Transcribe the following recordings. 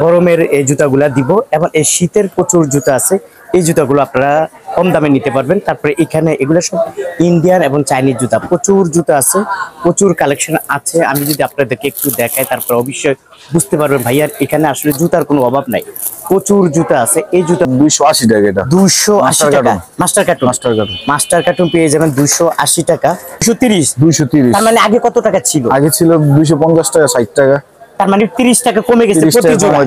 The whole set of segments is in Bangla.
গরমের এই জুতাগুলা দিব এবং এই শীতের প্রচুর জুতা আছে। এই জুতাগুলো আপনারা কম দামে নিতে পারবেন। তারপরে এখানে এগুলো সব ইন্ডিয়ান এবং চাইনিজ জুতা, প্রচুর জুতা আছে, প্রচুর কালেকশন আছে। আমি যদি আপনাদেরকে একটু দেখাই তারপরে অবশ্যই বুঝতে পারবেন ভাইয়ার এখানে আসলে জুতার কোনো অভাব নাই, প্রচুর জুতা আছে। এই জুতা 280 টাকা, এটা 280 টাকা মাস্টার কার্টুন। মাস্টার কার্টুন পেয়ে যাবেন 280 টাকা। 230 তার মানে আগে কত টাকা ছিল? আগে ছিল 250 টাকা, 60 টাকা, তার মানে 30 টাকা কমে গেছে প্রতি জোড়া।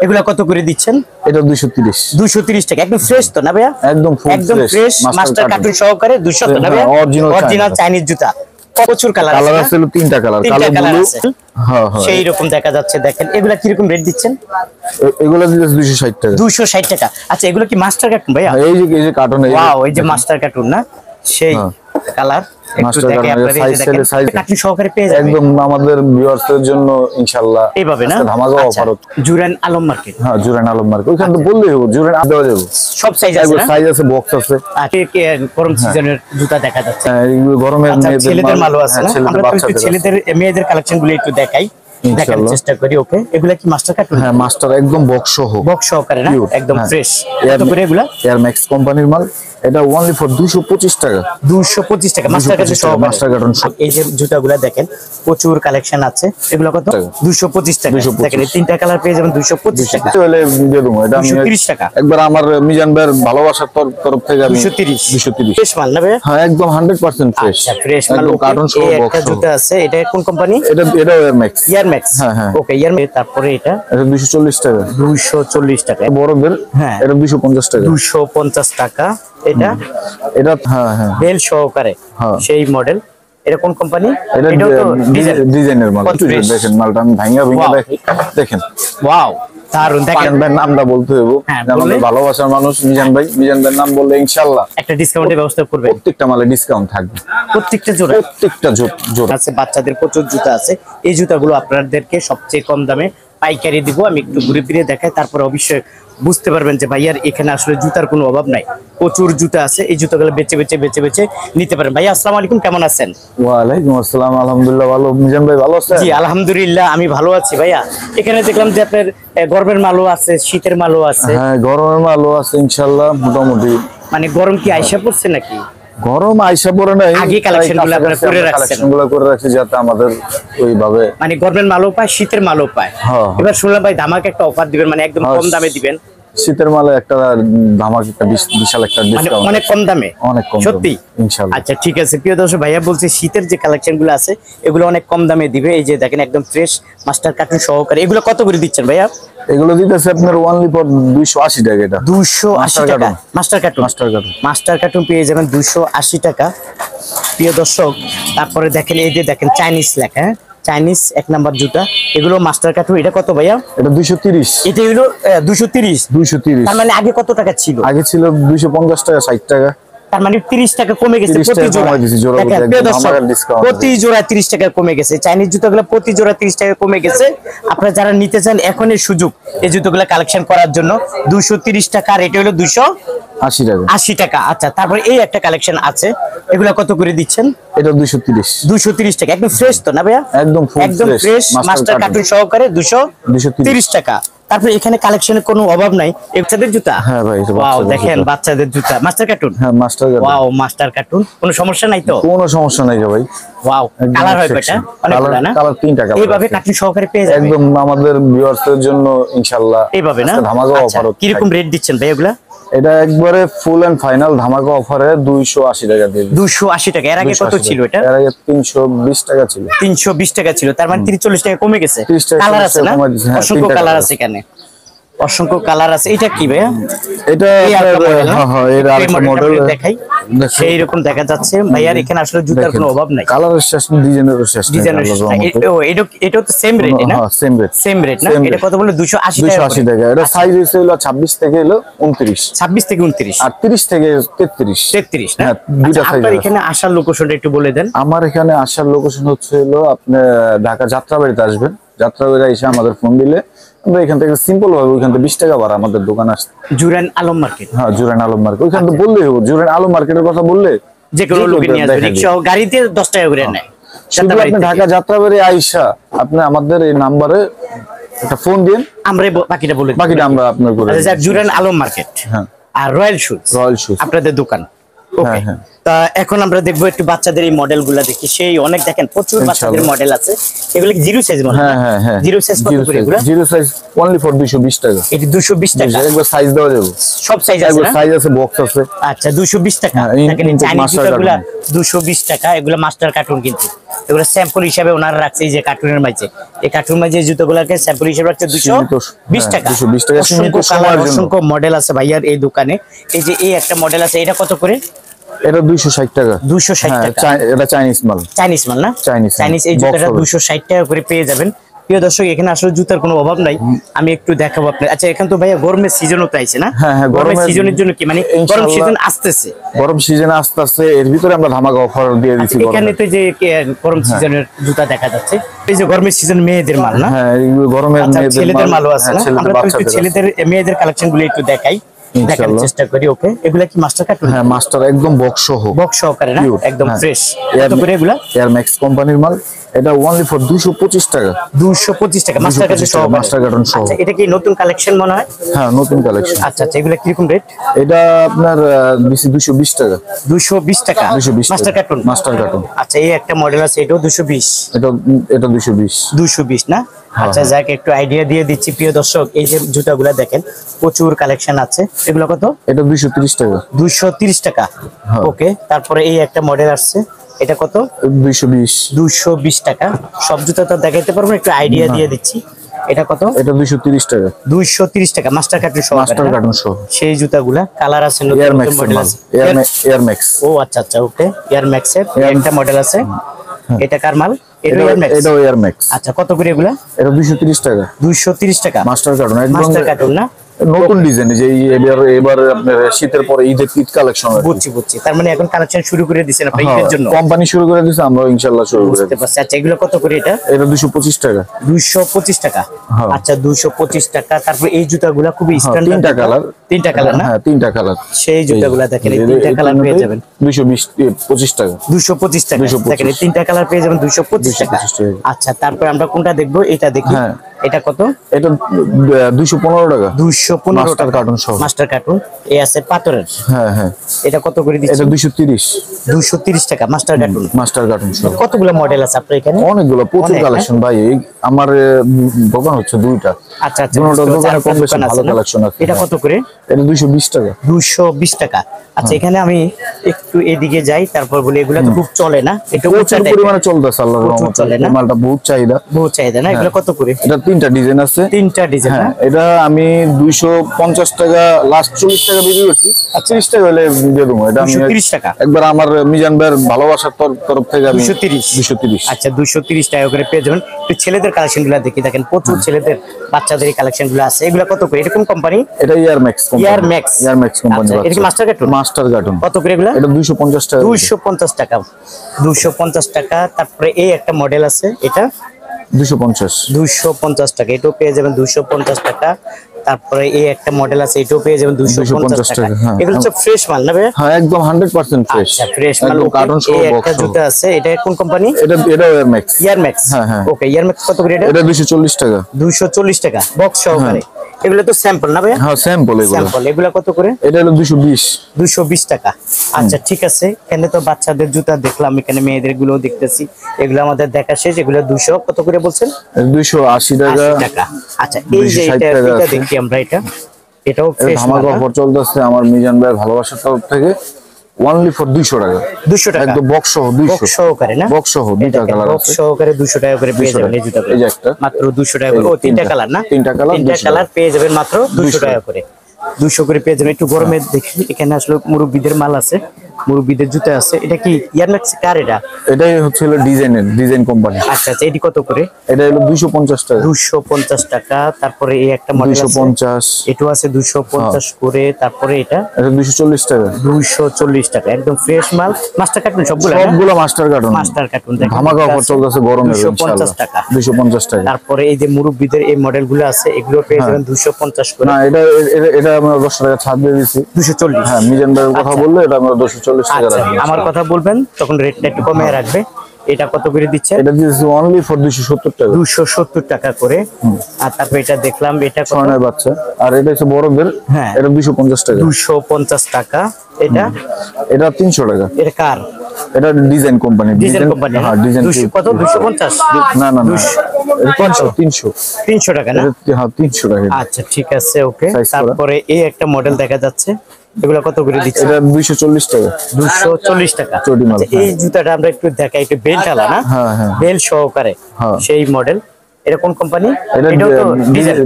এগুলা কত করে দিচ্ছেন? এটা 230 টাকা। একদম ফ্রেশ তো না ভাইয়া? একদম ফ্রেশ মাস্টার কার্টুন সহকারে 200 তো না ভাইয়া? অরিজিনাল চাইনিজ জুতা। প্রচুর কালার আছে, তিনটা কালার, কালো ব্লু। হ্যাঁ হ্যাঁ, সেই রকম দেখা যাচ্ছে। দেখেন এগুলা কি রকম রেট দিচ্ছেন? এগুলা দিতেছে 260 টাকা। 260 টাকা। আচ্ছা, এগুলো কি মাস্টার কার্টুন ভাইয়া? এই যে কার্টুন, ওয়াও, এই যে মাস্টার কার্টুন না, সেই কালার। একটু দেখে আপনারা এই যে দেখেন কার্টুন সহকারে পেয়ে যাবেন একদম আমাদের ভিউয়ার্সদের জন্য ইনশাআল্লাহ এইভাবে না ধামাকা অফার। জুরান আলম মার্কেট। হ্যাঁ, জুরান আলম মার্কেট, ওইখানে তো বললেই হবে, জুরান দেওয়া যাবে, সব সাইজ আছে না? সাইজ আছে, বক্স আছে। আর গরম সিজনের জুতা দেখা যাচ্ছে, গরমের ছেলেদের মালও আছে না? আমরা একটু ছেলেদের মেয়েদের কালেকশন গুলো একটু দেখাই, দেখার চেষ্টা করি। ওকে, এগুলা কি মাস্টার কার্টুন? হ্যাঁ, মাস্টার একদম বক্স সহকারে না, একদম ফ্রেশ। কত করে এগুলা? এয়ার ম্যাক্স কোম্পানির মাল। এটা ওনলি ফর 225 টাকা। 225 টাকা মাস্টার কার্টুন। এই যে জুতাগুলা দেখেন, প্রচুর কালেকশন আছে। এগুলা কত? 225 টাকা। দেখেন এই তিনটা কালার পেয়ে যাবেন 225 টাকা। চলে দিয়ে দেবো, এটা 230 টাকা। একবার আমার মিজান ভাইয়ের ভালোবাসার তরফ থেকে আমি 230 ফ্রেশ মাল না ভাই? হ্যাঁ, একদম 100% ফ্রেশ। আচ্ছা, ফ্রেশ মাল। কার্টন সহ বক্স। একটা জুতা আছে, এটা কোন কোম্পানি? এটা এয়ার ম্যাক্স। হ্যাঁ হ্যাঁ, ওকে, এয়ার ম্যাক্স। তারপরে এটা 240 টাকা। 240 টাকা বড়দের। হ্যাঁ, এটা 250 টাকা। 250 টাকা। এটা হ্যাঁ হ্যাঁ, বেল সহকারে সেই মডেল। এটা কোন কোম্পানি? এটা তো ডিজাইনের মাল। দেখেন মালটা আমি ভাঙা দেখেন। ওয়াও, দারুন। দেখেন ভাই নামটা বলতে হবে, আমাদের ভালোবাসার মানুষ মিজান ভাই। মিজান ভাইয়ের নাম বললে ইনশাআল্লাহ একটা ডিসকাউন্টের ব্যবস্থা করবে। প্রত্যেকটা মালে ডিসকাউন্ট থাকবে, প্রত্যেকটা জোড়া আছে। বাচ্চাদের প্রচুর জুতা আছে। এই জুতাগুলো আপনাদেরকে সবচেয়ে কম দামে পাইকারি দিব। আমি একটু ঘুরে ফিরে দেখাই, তারপর অবশ্যই বুঝতে পারবেন যে ভাইয়ার এখানে আসলে জুতার কোনো অভাব নাই, প্রচুর জুতা আছে। এই জুতাগুলো বেচে নিতে পারেন। ভাইয়া আসসালামু আলাইকুম, কেমন আছেন? ওয়ালাইকুম আসসালাম, আলহামদুলিল্লাহ ভালো। মিজান ভাই ভালো আছেন? জি আলহামদুলিল্লাহ, আমি ভালো আছি। ভাইয়া এখানে দেখলাম যে আপনার গরমের মালও আছে, শীতের মালও আছে। হ্যাঁ, গরমের মালও আছে ইনশাআল্লাহ মোটামুটি। মানে গরম কি আইসা পড়ছে নাকি? গরম আইসা পড়ে নাই, আগে কালেকশনগুলো আপনারা করে রাখছি যাতে আমাদের ওইভাবে মানে গরমের মালও পায়, শীতের মালও পায়। এবার শুনলাম ভাই ধামাকা একটা অফার দিবেন, মানে একদম কম দামে দিবেন। শীতের মালে একটা ধামাকা, একটা বিশাল একটা ডিসকাউন্ট, অনেক কম দামে, অনেক কম সত্যি ইনশাআল্লাহ। আচ্ছা ঠিক আছে প্রিয় দর্শক, ভাইয়া বলছে শীতের যে কালেকশন গুলো আছে এগুলো অনেক কম দামে দিবে। এই যে দেখেন একদম ফ্রেশ মাস্টার কার্টুন সহকারে। এগুলো কত করে দিচ্ছেন ভাইয়া? এগুলো দিতেছে আপনার ওনলি ফর 280 টাকা। এটা 280 টাকা মাস্টার কার্টুন পেয়ে যাবেন 280 টাকা প্রিয় দর্শক। তারপরে দেখেন এই যে দেখেন চাইনিজ লেখা, চাইনিজ 1 নাম্বার জুতা। এগুলো মাস্টার কার্টুন। এটা কত ভাইয়া? এটা 230। এটা হলো 230। তার মানে আগে কত টাকা ছিল? আগে ছিল 250 টাকা, 60 টাকা। তার মানে 30 টাকা কমে গেছে প্রতি জোড়া 30 টাকা কমে গেছে। চাইনিজ জুতাগুলো প্রতি জোড়া 30 টাকা কমে গেছে। আপনারা যারা নিতে চান এখনই সুযোগ এই জুতোগুলো কালেকশন করার জন্য। 230 টাকা, আর এটা হলো 280 টাকা। আচ্ছা, তারপরে এই একটা কালেকশন আছে, এগুলা কত করে দিচ্ছেন? এটা 230 টাকা। একদম ফ্রেশ তো না ভাইয়া? একদম ফ্রেশ মাস্টার কার্টুন সহকারে 230 টাকা। তারপরে এখানে কালেকশনের কোনো অভাব নাই। বাচ্চাদের জুতা। হ্যাঁ ভাই, ওয়াও, দেখেন বাচ্চাদের জুতা মাস্টার কার্টুন। হ্যাঁ, master cartoon. Wow, master cartoon. কোনো সমস্যা নাই তো? কোনো সমস্যা নাই ভাই। ওয়াও, কালার হয় বেটা, অনেকগুলা না? কালার 3টা কালার। এইভাবে কার্টুন সহকারে পেয়ে যাবেন একদম আমাদের ভিউয়ার্সদের জন্য ইনশাআল্লাহ। এইভাবে না? ধামাকা অফার। কি রকম রেট দিচ্ছেন ভাই এগুলা? এটা একবারে ফুল এন্ড ফাইনাল ধামাকা অফারে 280 টাকা দিয়ে। 280 টাকা। এর আগে কত ছিল এটা? এর আগে 320 টাকা ছিল। 320 টাকা ছিল, তার মানে 40 টাকা কমে গেছে। কালার আছে না? অসংখ্য কালার আছে এখানে, অসংখ্য কালার আছে। এটা কি ভাইয়া? এটা এর আরেকটা মডেল দেখাই, সেই রকম দেখা যাচ্ছে। ভাইয়ার এখানে আসলে জুতার কোনো অভাব নাই, কালারের শেষ, ডিজাইনেরও শেষ। এটা তো সেম রেট না? সেম রেট না? এটা কত বলে? 280 টাকা। এটা সাইজ হলো 26 থেকে হলো 29। 26 থেকে 29 আর 30 থেকে 33 না? দুইটা সাইজ। আপনার এখানে আসার লোকেশনটা একটু বলে দেন। আমার এখানে আসার লোকেশন হচ্ছে হলো আপনি ঢাকা যাত্রাবাড়িতে আসবেন। যাত্রাবাড়ি এসে আমাদের ফোন দিলে আমরা এখান থেকে সিম্পল ভাবে ওইখান থেকে 20 টাকা ভাড়া আমাদের দোকান আসছে। জুরান আলম মার্কেট। হ্যাঁ, জুরান আলম মার্কেট। ওইখান থেকে বললেই হবে, জুরান আলম মার্কেটের কথা বললে যে কোনো লোকে নিয়ে আসবে, রিকশা গাড়িতে 10 টাকা করে নেয়। শুধু আপনি ঢাকা যাত্রাবাড়ি আইসা আপনি আমাদের এই নাম্বারে একটা ফোন দিন, আমরা বাকিটা বলে দিই। বাকিটা আমরা আপনার করে আচ্ছা, জুরান আলম মার্কেট হ্যাঁ আর রয়্যাল শুজ আপনাদের দোকান। ওকে, হ্যাঁ। তা এখন আমরা দেখবো একটু বাচ্চাদের এই মডেল গুলা দেখি। সেই অনেক দেখেন প্রচুর বাচ্চাদের মডেল আছে। এগুলো জিরো সাইজ মডেল। হ্যাঁ জিরো সাইজ কত করে এগুলো? জিরো সাইজ অনলি ফর 220 টাকা। এটি 220 টাকা। একবার সাইজ দেওয়া যাবে, সব সাইজ আছে না? সাইজ আছে, বক্স আছে। আচ্ছা 220 টাকা। দেখেন চাইনিজ জুতাগুলো 220 টাকা। এগুলো মাস্টার কার্টুন, কিন্তু এগুলো স্যাম্পল হিসাবে ওনারা রাখছে এই যে কার্টুনের মাঝে। এই কার্টুনের মাঝে জুতোগুলোকে স্যাম্পল হিসাবে রাখছে 220 টাকা। 220 টাকা সীমিত সময়ের জন্য। অসংখ্য মডেল আছে ভাইয়ার এই দোকানে। এই যে এই একটা মডেল আছে, এটা কত করে? এটা 260 টাকা। 260 টাকা। এটা চাইনিজ মাল। চাইনিজ মাল না? চাইনিজ এই জুতাটা 260 টাকা করে পেয়ে যাবেন। প্রিয় দর্শক, এখানে আসলে জুতার কোনো অভাব নাই। আমি একটু দেখাবো আপনার। আচ্ছা, এখানে তো ভাইয়া গরমের সিজনও তো আইছে না? হ্যাঁ, গরমের সিজনের জন্য কি মানে গরম সিজন আসতেছে? গরম সিজন আসতেছে, এর ভিতরে আমরা ধামাকা অফার দিয়ে দিচ্ছি। এখানে তো যে গরম সিজনের জুতা দেখা যাচ্ছে, এই যে গরমের সিজন মেয়েদের মাল না? হ্যাঁ, গরমের ছেলেদের মালও আছে না? আমরা তো ছেলেদের মেয়েদের কালেকশন গুলো একটু দেখাই, দেখানোর চেষ্টা করি। ওকে, এগুলা কি মাস্টার কার্টুন? হ্যাঁ, মাস্টার একদম বক্স সহ। বক্স সহকারে না? একদম ফ্রেশ। কত করে এগুলা? এয়ার ম্যাক্স কোম্পানির মাল। এটা অনলি ফর 225 টাকা। 225 টাকা মাস্টার কার্টুন সহ। মাস্টার কার্টুন সহ। আচ্ছা, এটা কি নতুন কালেকশন মনে হয়? হ্যাঁ, নতুন কালেকশন। আচ্ছা, এগুলা কি রকম রেট? এটা আপনার 220 টাকা। 220 টাকা মাস্টার কার্টুন। Master cartoon. আচ্ছা, এই একটা মডেল আছে, এটাও 220। এটা 220 না? আচ্ছা, যাক একটু আইডিয়া দিয়ে দিচ্ছি প্রিয় দর্শক। এই যে জুতাগুলা দেখেন, প্রচুর কালেকশন আছে। এগুলো কত? এটা 230 টাকা। 230 টাকা। ওকে, তারপরে এই একটা মডেল আসছে, এটা কত? 220 টাকা। সব জুতা তো দেখাইতে পারবো, একটু আইডিয়া দিয়ে দিচ্ছি। এটা কত? এটা 230 টাকা। 230 টাকা মাস্টার কার্টুন সহ। মাস্টার কার্টুন সহ। সেই জুতাগুলা কালার আছে, নতুন নতুন মডেল আছে। Air max. ও আচ্ছা, ওকে, এয়ার ম্যাক্স এর একটা মডেল আছে। এটা কার মাল? এটা এয়ার ম্যাক্স। আচ্ছা, কত করে এগুলা? এটা 230 টাকা। 230 টাকা মাস্টার কার্টুন। মাস্টার কার্টুন না? নতুন ডিজাইন, যে এবার আপনার শীতের পরে ঈদ কালেকশন। বুঝছি। তার মানে এখন কালেকশন শুরু করে দিয়েছেন আপনি ঈদের জন্য? কোম্পানি শুরু করে দিয়েছে, আমরা ইনশাআল্লাহ শুরু করে বুঝতে পারছি। আচ্ছা, এগুলো কত করে? এটা 225 টাকা। 225 টাকা। আচ্ছা, 225 টাকা। তারপর এই জুতাগুলা খুবই স্ট্যান্ডার্ড। তিনটা কালার না? হ্যাঁ, তিনটা কালার। সেই জুতাগুলা দেখেন, এই তিনটা কালার পেয়ে যাবেন 225 টাকা। 225 টাকা। দেখেন, এই তিনটা কালার পেয়ে যাবেন 225 টাকা। আচ্ছা, তারপর আমরা কোনটা দেখবো? এটা দেখি। এটা কত? এটা 215 টাকা। 215 টাকা কার্টুন সহ। Master cartoon. এই আছে পাথরের। হ্যাঁ। এটা কত করে দিচ্ছেন? এটা 230। 230 টাকা মাস্টার কার্টুন। মাস্টার কার্টুন সহ। কতগুলো মডেল আছে আপনার এখানে? অনেকগুলো, প্রচুর কালেকশন ভাই। আমার দোকান হচ্ছে দুইটা। আচ্ছা, দোকানে কম বেশি ভালো কালেকশন আছে। এটা কত করে? এটা 220 টাকা। 220 টাকা। আচ্ছা, এখানে আমি একটু এদিকে যাই, তারপর বলি এগুলো তো খুব চলে না? একটু প্রচুর পরিমাণে চলতেছে, আল্লাহর রহমতে চলে না? মালটা বহুত চাহিদা না? এগুলো কত করে? এটা তিনটা ডিজাইন আছে। তিনটা ডিজাইন। হ্যাঁ, এটা আমি 250 টাকা, লাস্ট 40 টাকা বিক্রি করছি। 30 টাকা হলে দিয়ে দেবো। এটা আমি 230 টাকা। একবার আমার মিজান ভাইয়ের ভালোবাসার তরফ থেকে আমি 230। আচ্ছা, 230 টাকা করে পেয়ে যাবেন। একটু ছেলেদের কালেকশন গুলো দেখি। দেখেন, প্রচুর ছেলেদের বাচ্চাদের কালেকশন গুলো আছে। এগুলো কত করে? এটা কোন কোম্পানি? এটা air max company. Air max company. এটা কি মাস্টার কার্টুন? Master cartoon. কত করে এগুলো? এটা 250 টাকা। 250 টাকা। 250 টাকা। তারপরে এই একটা মডেল আছে, এটা 250 টাকা। এটাও পেয়ে যাবেন 250 টাকা। তারপরে এই একটা মডেল আছে, এটাও পেয়ে যাবেন 250 টাকা। এগুলো হচ্ছে ফ্রেশ মাল না ভাই? হ্যাঁ, একদম 100% ফ্রেশ। আচ্ছা, ফ্রেশ মাল। কার্টুন সহ এই বক্স একটা জুতা আছে, এটা কোন কোম্পানি? এটা এয়ার ম্যাক্স। Air max. হ্যাঁ। ওকে, এয়ার ম্যাক্স কত করে এটা? এটা 240 টাকা। 240 টাকা বক্স সহকারে। এগুলো তো স্যাম্পল না ভাই? হ্যাঁ, স্যাম্পল এগুলো। স্যাম্পল। এগুলো কত করে? এটা হলো 220 টাকা। আচ্ছা, ঠিক আছে। এখানে তো বাচ্চাদের জুতা দেখলাম, এখানে মেয়েদের গুলো দেখতেছি। এগুলো আমাদের দেখা শেষ। এগুলো 200 কত করে বলছেন? 280 টাকা। আচ্ছা, এই যে এটা দেখি আমরা, এটাও ফ্রেশ মাল। ধামাকা অফার চলতেছে আমার মিজান ভাইয়ের ভালোবাসার তরফ থেকে। অনলি ফর 200 টাকা। 200 টাকা একদম বক্স সহ। 200 বক্স সহকারে না? বক্স সহ, দুইটা কালার আছে। বক্স সহকারে 200 টাকা করে পেয়ে যাবেন এই জুতাগুলো। এই যে একটা মাত্র 200 টাকা করে। ও, তিনটা কালার না? তিনটা কালার পেয়ে যাবেন মাত্র 200 টাকা করে। 200 করে পেয়ে যাবেন। একটু গরমে দেখি, এখানে আসলে মুরব্বিদের মাল আছে, মুরব্বিদের জুতা আছে। এটা কি ইয়ার ম্যাক্স কার? এটাই হচ্ছে ডিজাইন কোম্পানি। আচ্ছা, এটি কত করে? এটা হলো 250 টাকা। 250 টাকা। তারপরে এই একটা মডেল আছে, 250। এটাও আছে 250 করে। তারপরে এটা 240 টাকা। 240 টাকা। একদম ফ্রেশ মাল। মাস্টার কার্টুন সবগুলো মাস্টার কার্টুন। Master cartoon. ধামাকা অফার চলতেছে গরমে। 250 টাকা। 250 টাকা। তারপরে এই যে মুরব্বিদের এই মডেলগুলো আছে, এগুলো পেয়ে যাবেন 250 করে। না, এটা আমরা 10 টাকা ছাড় দিয়ে দিছি। 240। হ্যাঁ, মিজান ভাইয়ের কথা বললে এটা আমরা 240 টাকা রাখবো। আমার কথা বলবেন, তখন রেটটা একটু কমিয়ে রাখবে। এটা কত করে দিচ্ছেন? এটা দিয়েছি অনলি ফর 270 টাকা। 270 টাকা করে। আর তারপর এটা দেখলাম, এটা কত? ছয়নের বাচ্চা। আর এটা হচ্ছে বড়দের, হ্যাঁ এটা 250 টাকা। 250 টাকা। এটা 300 টাকা। এটা কার? এটা ডিজাইন কোম্পানি। Design company. হ্যাঁ ডিজাইন। কত? 250? না না না, 300 300 টাকা না? হ্যাঁ 300 টাকা। আচ্ছা ঠিক আছে, ওকে। তারপরে এই একটা মডেল দেখা যাচ্ছে, এগুলা কত করে দিচ্ছে? এটা 240 টাকা। 240 টাকা। চটিমাল। আচ্ছা, এই জুতাটা আমরা একটু দেখাই, একটু বেল্ট আলা না? হ্যাঁ হ্যাঁ, বেল্ট সহকারে সেই মডেল। এটা কোন কোম্পানি? এটাও তো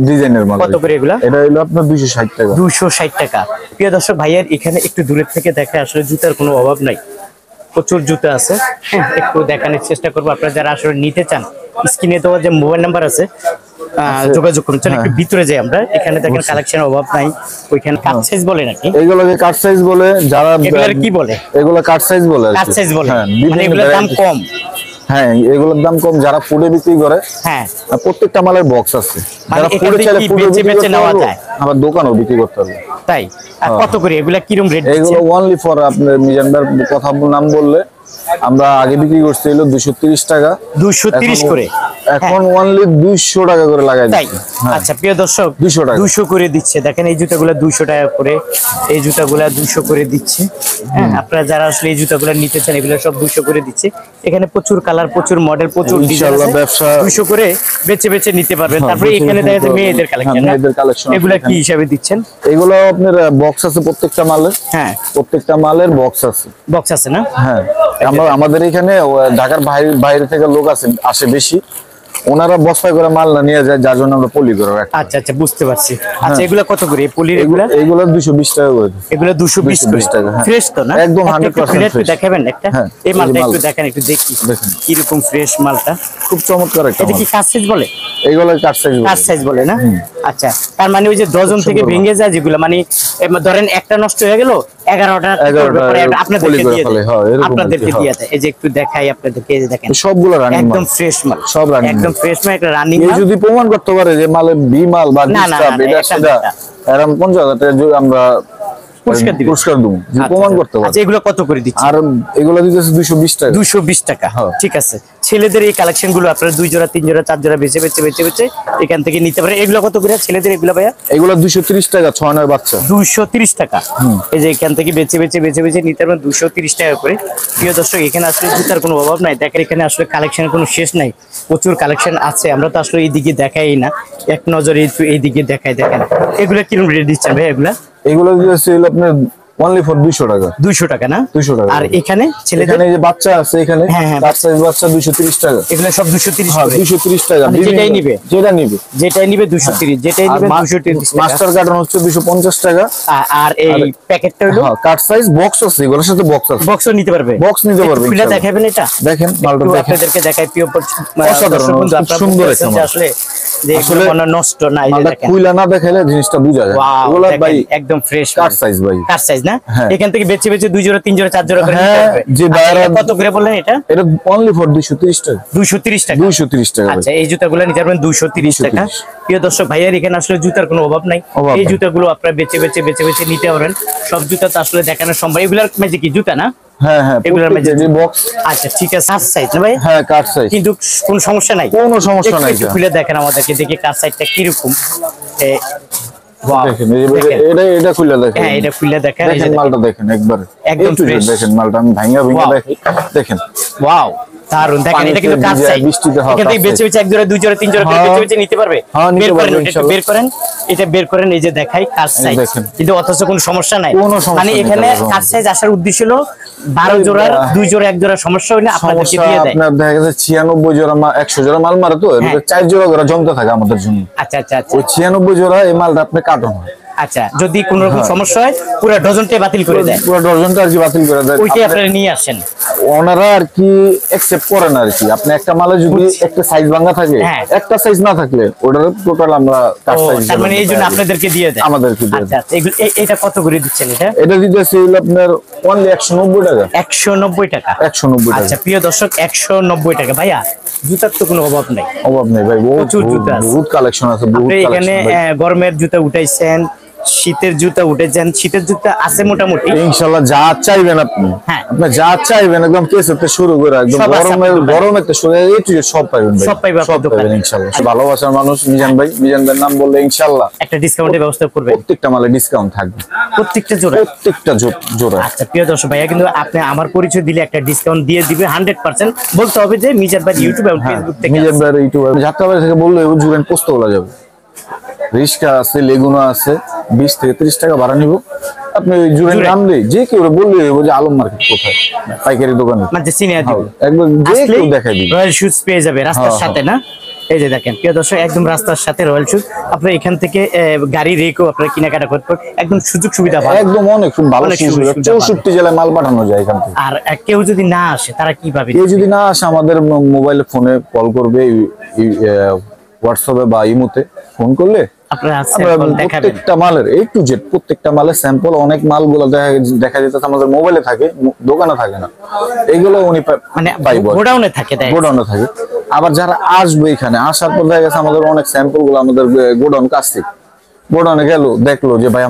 ডিজাইনের মাল। কত করে এগুলা? এটা হলো আপনার 260 টাকা। 260 টাকা। প্রিয় দর্শক ভাইয়ার এখানে একটু দূরের থেকে দেখে আসলে জুতার কোনো অভাব নাই, প্রচুর জুতা আছে। হ্যাঁ, একটু দেখানোর চেষ্টা করবো। আপনারা যারা আসলে নিতে চান, স্ক্রিনে দেওয়া যে মোবাইল নাম্বার আছে, যোগাযোগ করুন। চল একটু ভিতরে যাই আমরা। এখানে দেখেন কালেকশনের অভাব নাই। ওইখানে কাট সাইজ বলে নাকি? এগুলোকে কাট সাইজ বলে। যারা এগুলার কি বলে? এগুলো কাট সাইজ বলে। কাট সাইজ বলে, হ্যাঁ, মানে এগুলোর দাম কম। হ্যাঁ এগুলোর দাম কম। যারা ফুডে বিক্রি করে, হ্যাঁ প্রত্যেকটা মালের বক্স আছে। যারা ফুডে চাইলে ফুডে বেচে নেওয়া যায়, আবার দোকানেও বিক্রি করতে পারবে। তাই? আর কত করে এগুলা, কিরকম রেট? এগুলো অনলি ফর আপনার মিজানদার কথা নাম বললে, আমরা আগে বিক্রি করছি হলো 230 টাকা। 230 করে। এখন অনলি 200 টাকা করে লাগাই তাই? দিচ্ছি। আচ্ছা প্রিয় দর্শক, 200 টাকা 200 করে দিচ্ছে। দেখেন এই জুতাগুলো 200 টাকা করে, এই জুতাগুলো 200 করে দিচ্ছে। হ্যাঁ, আপনারা যারা আসলে এই জুতাগুলো নিতে চান, এগুলো সব 200 করে দিচ্ছে। এখানে প্রচুর কালার, প্রচুর মডেল, প্রচুর ডিজাইন আছে। ব্যবসা 200 করে বেচে বেচে নিতে পারবেন। তারপরে এখানে দেখা যাচ্ছে মেয়েদের কালেকশন। মেয়েদের কালেকশন। এগুলা কি হিসাবে দিচ্ছেন? এগুলো আপনার বক্স আছে প্রত্যেকটা মালের। হ্যাঁ, প্রত্যেকটা মালের বক্স আছে। বক্স আছে না? হ্যাঁ, আমাদের এখানে ঢাকার বাইরে থেকে লোক আসে বেশি, ওনারা বস্তায় করে মাল না নিয়ে যায়, যার জন্য আমরা পলি করে রাখি। আচ্ছা আচ্ছা, বুঝতে পারছি। আচ্ছা এগুলা কত করে পলির? এগুলো 220 টাকা করে। এগুলা 220 টাকা। ফ্রেশ তো না? একদম 100% ফ্রেশ। দেখাবেন একটা? এই মালটা একটু দেখেন, একটু দেখি কি রকম ফ্রেশ মালটা। খুব চমৎকার একটা। এটা কি কাট সাইজ বলে? এগুলো কাট সাইজ বলে। কাট সাইজ বলে না? আচ্ছা, তার মানে ওই যে ডজন থেকে ভেঙে যায় যেগুলো, মানে ধরেন একটা নষ্ট হয়ে গেল, 11টা আপনাদেরকে দিয়ে দেয়। আপনাদেরকে দিয়ে দেয়। এই যে একটু দেখাই আপনাদেরকে, এই যে দেখেন সবগুলো রানিং, একদম ফ্রেশ মাল, সব রানিং, একদম ফ্রেশ মাল, একটা রানিং মাল। যদি প্রমাণ করতে পারে যে মালে বি মাল বা ডিস্টার্ব, এটা সেটা এরকম 50,000 টাকা আমরা পুরস্কার দেব, যদি প্রমাণ করতে পারে। আচ্ছা এগুলো কত করে দিচ্ছেন? আর এগুলো দিতেছে 220 টাকা। 220 টাকা। ঠিক আছে। ছেলেদের এই কালেকশন গুলো আপনারা 2 জোড়া 3 জোড়া 4 জোড়া বেচে এখান থেকে নিতে পারেন। এগুলো কত করে ছেলেদের এগুলো ভাইয়া? এগুলো 230 টাকা, 6 আনার বাচ্চা। 230 টাকা। এই যে এখান থেকে বেচে নিতে পারবেন 230 টাকা করে। প্রিয় দর্শক, এখানে আসলে জুতার কোনো অভাব নাই। দেখেন এখানে আসলে কালেকশনের কোনো শেষ নাই, প্রচুর কালেকশন আছে। আমরা তো আসলে এইদিকে দেখাই না, এক নজরে একটু এইদিকে দেখাই। দেখেন এগুলো কিরকম রেট দিচ্ছেন ভাই? এগুলো দিয়েছে আপনার অনলি ফর 200 টাকা। 200 টাকা না? 200 টাকা। আর এখানে ছেলেদের যে বাচ্চা আছে, এখানে বাচ্চা 230 টাকা। এগুলো সব 230 করে। 230 টাকা। যেটাই নিবে 230, যেটাই নিবে 230 টাকা। মাস্টার কার্টন হচ্ছে 250 টাকা। আর এই প্যাকেটটা হলো কাট সাইজ বক্স আছে, এগুলোর সাথে বক্স আছে। বক্সও নিতে পারবে। বক্স নিতে পারবে। খুলে দেখাবেন এটা? দেখেন মালটা দেখেন। আপনাদেরকে দেখাই প্রিয় অসাধারণ, সুন্দর একটা মাল। আসলে যে এগুলো মনে নষ্ট না, এই যে দেখেন। খুলে না দেখাইলে জিনিসটা বোঝা যায়। এগুলো ভাই একদম ফ্রেশ কাট সাইজ ভাই। কাট সাইজ না? এখান থেকে বেচে 2 জোড়া 3 জোড়া 4 জোড়া করে নিতে পারবে। যে বাইরে কত করে বললেন এটা? এটা অনলি ফর 230 টাকা। 230 টাকা। 230 টাকা। আচ্ছা, এই জুতাগুলো নিতে পারবেন 230 টাকা। প্রিয় দর্শক ভাইয়ার এখানে আসলে জুতার কোনো অভাব নাই। এই জুতাগুলো আপনারা বেচে নিতে পারেন। সব জুতা তো আসলে দেখানো সম্ভব। এগুলার ম্যাজিক কি জুতা না? হ্যাঁ হ্যাঁ, এগুলার ম্যাজিক বক্স। আচ্ছা ঠিক আছে। কাট সাইজ না ভাই? হ্যাঁ কাট সাইজ। কিন্তু কোনো সমস্যা নাই, কোনো সমস্যা নাই। একটু খুলে দেখেন আমাদেরকে, দেখি কাট সাইজটা কি রকম। দেখেন এটা খুলে দেখেন। হ্যাঁ, এটা খুলে দেখেন। দেখেন মালটা দেখেন একবারে একদম ফ্রেশ। দেখেন মালটা আমি ভাঙা দেখেন। ওয়াও, দারুন। দেখেন এটা কিন্তু কাট সাইজ। এখান থেকে বেচে 1 জোড়া 2 জোড়া 3 জোড়া করে বেচে নিতে পারবে। বের করেন, এটা বের করেন, এটা বের করেন। এই যে দেখাই কাট সাইজ, কিন্তু অথচ কোনো সমস্যা নাই। মানে এখানে কাট সাইজ আসার উদ্দেশ্য হলো 12 জোড়া 2 জোড়া 1 জোড়া সমস্যা হইলে আপনাদেরকে দিয়ে দেয়। আপনার দেখা গেছে 96 জোড়া 100 জোড়া মাল মারে, তো 4 জোড়া করে জমতে থাকে আমাদের জন্য। আচ্ছা আচ্ছা আচ্ছা। ওই 96 জোড়া এই মালটা আপনি কাটুন। আচ্ছা, যদি কোন রকম সমস্যা হয় পুরো ডজনটাই বাতিল করে দেয়। পুরো ডজনটা আর কি বাতিল করে দেয়। ওইটাই আপনারা নিয়ে আসেন। ওনারা আর কি অ্যাকসেপ্ট করেন আর কি। আপনি একটা মালে যদি একটা সাইজ ভাঙা থাকে, একটা সাইজ না থাকলে ওটার টোটাল আমরা কাট সাইজ, তার মানে এই জন্য আপনাদেরকে দিয়ে দেয়। আমাদেরকে দিয়ে দেয়। আচ্ছা, এটা কত করে দিচ্ছেন? এটা দিতেছে আপনার অনলি 190 টাকা। 190 টাকা। 190 টাকা। আচ্ছা প্রিয় দর্শক, 190 টাকা। ভাইয়া জুতার তো কোনো অভাব নাই। অভাব নেই ভাই, প্রচুর জুতা আছে, বহুত কালেকশন আছে। আপনি এখানে গরমের জুতা উঠাইছেন, শীতের জুতা উঠে যান, শীতের জুতা আছে মোটামুটি। ইনশাআল্লাহ যা চাইবেন আপনি, হ্যাঁ। আপনি যা চাইবেন একদম কেসে থেকে শুরু করে একদম সব আছে গরমে আপনার দোকানে। গরমে থেকে শুরু করে এই যে সব পাবেন ভাই, সব পাইবে আপনার সব দোকানে। পাবেন ইনশাআল্লাহ। ভালোবাসার মানুষ মিজান ভাই, মিজান ভাইয়ের নাম বললে ইনশাআল্লাহ একটা ডিসকাউন্টের ব্যবস্থা করবেন প্রত্যেকটা মালে ডিসকাউন্ট থাকবে, প্রত্যেকটা জোড়া। প্রত্যেকটা জোড়া। আচ্ছা প্রিয় দর্শক ভাইয়া, কিন্তু আপনি আমার পরিচয় দিলে একটা ডিসকাউন্ট দিয়ে দিবে 100%। বলতে হবে যে মিজান ভাই ইউটিউব এবং হ্যাঁ, ফেসবুক থেকে মিজান আসছে। ভাইয়ের ইউটিউব যাত্রাবাড়ি থেকে বললে জুড়েন পোস্তগোলা যাবে, রিস্কা আছে, লেগুনা আছে, 20 থেকে 30 টাকা ভাড়া নিব। আপনি ওই জুড়েন জুড়েন। নাম দিয়ে যে কেউ বললে যে আলম মার্কেট কোথায়, পাইকারি দোকানে মানে সিনিয়র দিব একবার যে কেউ দেখাই দিবে। রয়্যাল শুজ পেয়ে যাবে রাস্তার হ্যাঁ, সাথে না? এই যে দেখেন প্রিয় দর্শক, একদম রাস্তার সাথে রয়্যাল শুজ। আপনার এখান থেকে গাড়ি রেখেও আপনারা কেনাকাটা করতে পারেন, একদম সুযোগ সুবিধা ভালো। একদম অনেক খুব ভালো অনেক সুযোগ, সুবিধা পাবে। 64 জেলায় মাল পাঠানো যায় এখান থেকে। আর কেউ যদি না আসে তারা কিভাবে? কেউ যদি না আসে আমাদের মোবাইলে ফোনে কল করবে, হোয়াটসঅ্যাপে বা ইমোতে ফোন করলে আপনারা আমরা স্যাম্পল দেখাবেন। প্রত্যেকটা মালের A to Z প্রত্যেকটা মালের স্যাম্পল, অনেক মালগুলো দেখা যেতেছে আমাদের মোবাইলে থাকে, দোকানে থাকে না, এগুলো উনি মানে পাইব, গোডাউনে থাকে দেয়। গোডাউনে থাকে। আবার যারা আসবে এখানে আসার পর দেখা গেছে আমাদের অনেক স্যাম্পল গুলো আমাদের গোডাউন কাছ থেকে, গোডাউনে গেল দেখলো যে ভাই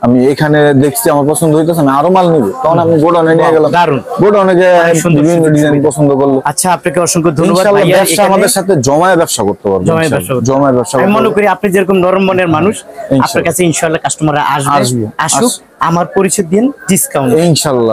আমি এখানে দেখছি আমার পছন্দ হইতেছে, আমি আরো মাল নিবো, তখন আমি গোডাউনে নিয়ে গেলাম, দারুণ। গোডাউনে গিয়ে সুন্দর বিভিন্ন সুন্দর ডিজাইন সুবিধা। পছন্দ করলো। আচ্ছা আপনাকে অসংখ্য ধন্যবাদ ইনশাআল্লাহ ভাইয়া। ব্যবসা এখানে আমাদের সাথে জমায় ব্যবসা করতে পারবো, জমায় ব্যবসা করতে জমায় ব্যবসা আমি করতে মনে পারবো। করি আপনি যেরকম নরম মনের মানুষ, ইনশাআল্লাহ। আপনার কাছে ইনশাআল্লাহ কাস্টমাররা আসবে, আসবে। আসুক, আমার পরিচয় দিন, ডিসকাউন্ট ইনশাআল্লাহ।